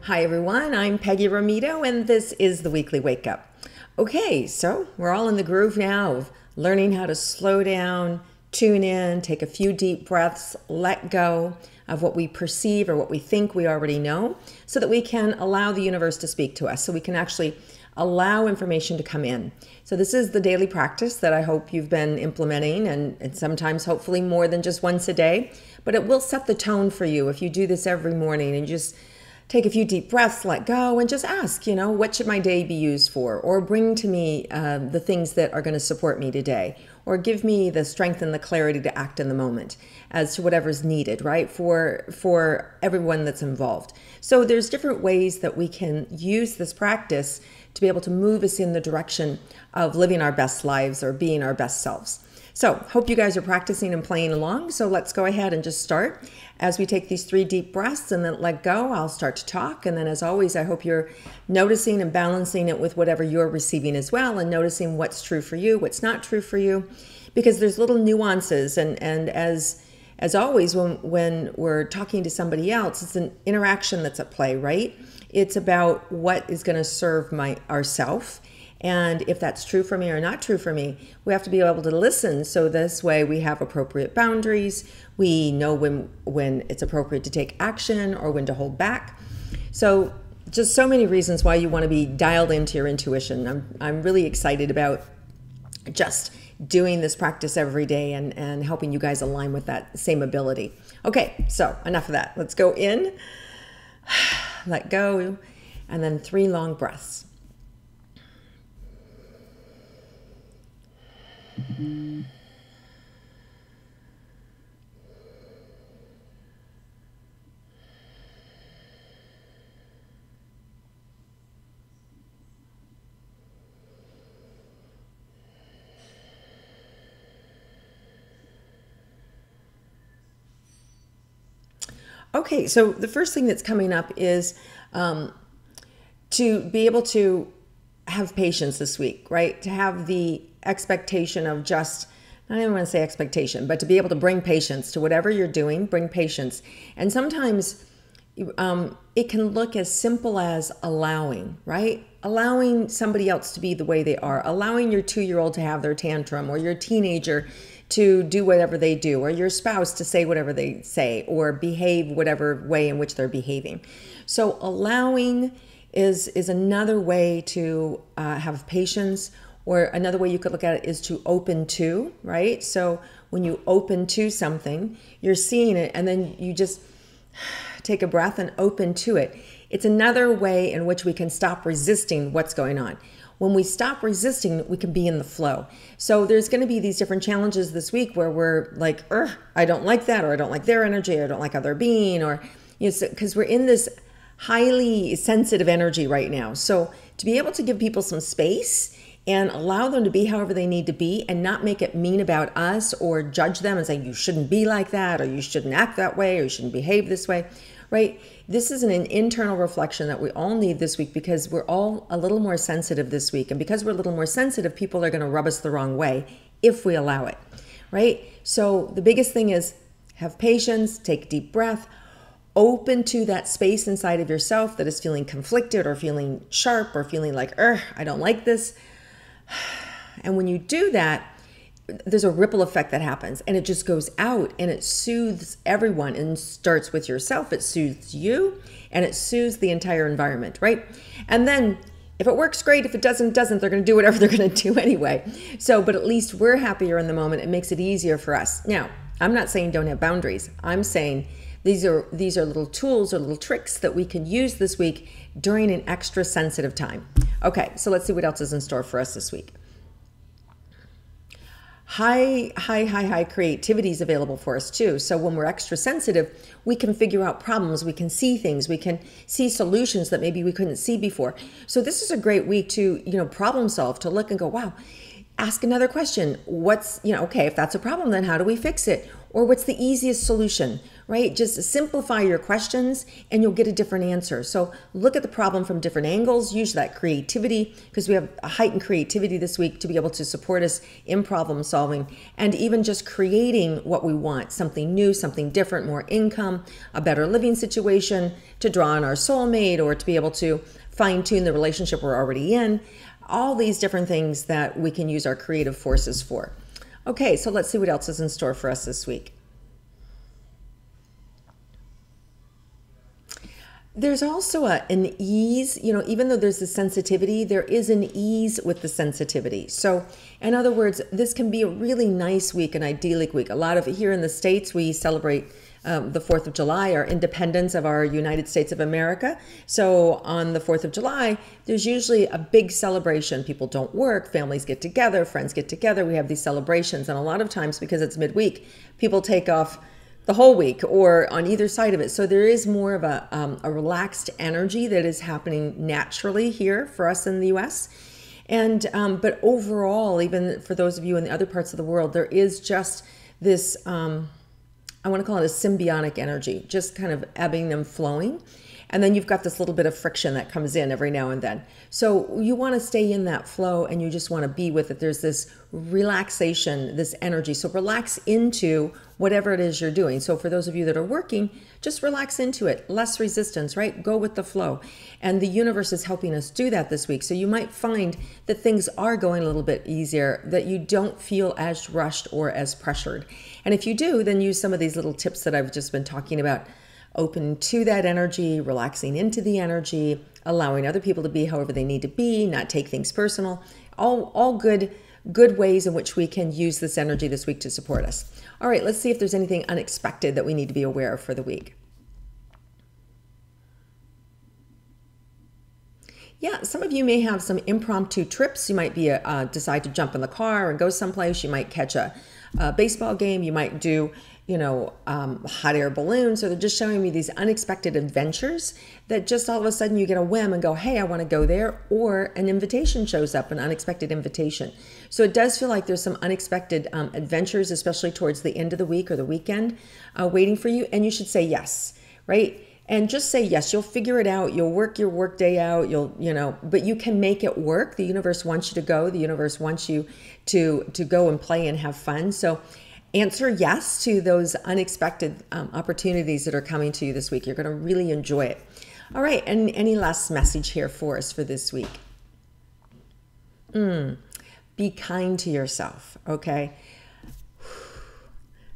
Hi everyone, I'm Peggy Rometo and this is the Weekly Wake Up. Okay, so we're all in the groove now of learning how to slow down, tune in, take a few deep breaths, let go of what we perceive or what we think we already know so that we can allow the universe to speak to us, so we can actually allow information to come in. So this is the daily practice that I hope you've been implementing, and sometimes hopefully more than just once a day, but it will set the tone for you if you do this every morning and just take a few deep breaths, let go, and just ask, what should my day be used for? Or bring to me the things that are going to support me today. Or give me the strength and the clarity to act in the moment as to whatever's needed, right? For everyone that's involved. So there's different ways that we can use this practice to be able to move us in the direction of living our best lives or being our best selves. So hope you guys are practicing and playing along. So let's go ahead and just start. As we take these 3 deep breaths and then let go, I'll start to talk. And then as always, I hope you're noticing and balancing it with whatever you're receiving as well, and noticing what's true for you, what's not true for you, because there's little nuances. And as always, when we're talking to somebody else, it's an interaction that's at play, right? It's about what is going to serve ourself. And if that's true for me or not true for me, we have to be able to listen. So this way we have appropriate boundaries. We know when it's appropriate to take action or when to hold back. So just so many reasons why you want to be dialed into your intuition. I'm really excited about just doing this practice every day and helping you guys align with that same ability. Okay, so enough of that. Let's go in, let go, and then 3 long breaths. Okay, so the first thing that's coming up is to be able to have patience this week, right? To have the expectation of just, I don't even want to say expectation, but to be able to bring patience to whatever you're doing, bring patience. And sometimes it can look as simple as allowing, right? Allowing somebody else to be the way they are, allowing your 2-year-old to have their tantrum, or your teenager to do whatever they do, or your spouse to say whatever they say, or behave whatever way in which they're behaving. So allowing is another way to have patience. Or another way you could look at it is to open to, right? So when you open to something, you're seeing it, and then you just take a breath and open to it. It's another way in which we can stop resisting what's going on. When we stop resisting, we can be in the flow. So there's going to be these different challenges this week where we're like, I don't like that, or I don't like their energy, or I don't like how they're being, or, because we're in this highly sensitive energy right now. So to be able to give people some space and allow them to be however they need to be, and not make it mean about us or judge them and say, you shouldn't be like that, or you shouldn't act that way, or you shouldn't behave this way, right? This is an internal reflection that we all need this week, because we're all a little more sensitive this week. And because we're a little more sensitive, people are going to rub us the wrong way if we allow it, right? So the biggest thing is have patience, take a deep breath, open to that space inside of yourself that is feeling conflicted or feeling sharp or feeling like, I don't like this. And when you do that, there's a ripple effect that happens, and it just goes out, and it soothes everyone, and starts with yourself. It soothes you, and it soothes the entire environment, right? And then if it works, great. If it doesn't, they're going to do whatever they're going to do anyway. So, but at least we're happier in the moment. It makes it easier for us. Now, I'm not saying don't have boundaries. I'm saying these are little tools or little tricks that we can use this week during an extra sensitive time. Okay, so let's see what else is in store for us this week. High creativity is available for us too. So when we're extra sensitive, we can figure out problems, we can see things, we can see solutions that maybe we couldn't see before. So this is a great week to, problem solve, to look and go, wow, ask another question. Okay, if that's a problem, then how do we fix it? Or what's the easiest solution, right? Just simplify your questions and you'll get a different answer. So look at the problem from different angles, use that creativity, because we have a heightened creativity this week to be able to support us in problem solving and even just creating what we want, something new, something different, more income, a better living situation, to draw on our soulmate, or to be able to fine tune the relationship we're already in. All these different things that we can use our creative forces for. Okay, so let's see what else is in store for us this week. There's also an ease, even though there's a sensitivity, there is an ease with the sensitivity. So in other words, this can be a really nice week, an idyllic week. A lot of it here in the States, we celebrate the 4th of July, our independence of our United States of America. So on the 4th of July, there's usually a big celebration. People don't work, families get together, friends get together. We have these celebrations. And a lot of times, because it's midweek, people take off the whole week or on either side of it. So there is more of a relaxed energy that is happening naturally here for us in the US. And but overall, even for those of you in the other parts of the world, there is just this I want to call it a symbiotic energy, just kind of ebbing and flowing. And then you've got this little bit of friction that comes in every now and then. So you want to stay in that flow and you just want to be with it. There's this relaxation, this energy. So relax into whatever it is you're doing. So for those of you that are working, just relax into it. Less resistance, right? Go with the flow. And the universe is helping us do that this week. So you might find that things are going a little bit easier, that you don't feel as rushed or as pressured. And if you do, then use some of these little tips that I've just been talking about. Open to that energy, relaxing into the energy, allowing other people to be however they need to be, not take things personal. All good ways in which we can use this energy this week to support us. All right, let's see if there's anything unexpected that we need to be aware of for the week. Yeah, some of you may have some impromptu trips. You might be decide to jump in the car and go someplace. You might catch a baseball game. You might do hot air balloons. So they're just showing me these unexpected adventures that just all of a sudden you get a whim and go, hey, I want to go there. Or an invitation shows up, an unexpected invitation. So it does feel like there's some unexpected adventures, especially towards the end of the week or the weekend, waiting for you. And you should say yes, right? And just say yes. You'll figure it out. You'll work your work day out. But you can make it work. The universe wants you to go. The universe wants you to go and play and have fun. So answer yes to those unexpected opportunities that are coming to you this week. You're going to really enjoy it. All right. And any last message here for us for this week? Be kind to yourself. Okay.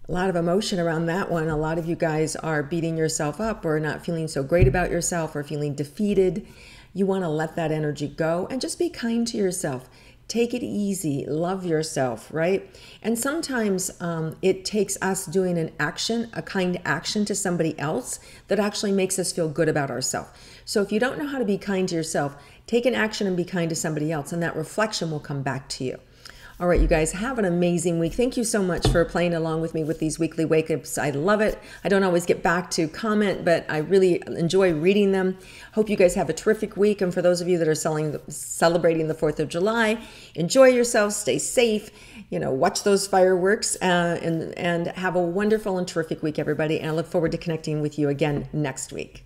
A lot of emotion around that one. A lot of you guys are beating yourself up or not feeling so great about yourself or feeling defeated. You want to let that energy go and just be kind to yourself. Take it easy. Love yourself, right? And sometimes it takes us doing an action, a kind action to somebody else that actually makes us feel good about ourselves. So if you don't know how to be kind to yourself, take an action and be kind to somebody else, and that reflection will come back to you. All right, you guys, have an amazing week. Thank you so much for playing along with me with these weekly wake-ups. I love it. I don't always get back to comment, but I really enjoy reading them. Hope you guys have a terrific week. And for those of you that are celebrating the 4th of July, enjoy yourselves, stay safe, watch those fireworks, and have a wonderful and terrific week, everybody. And I look forward to connecting with you again next week.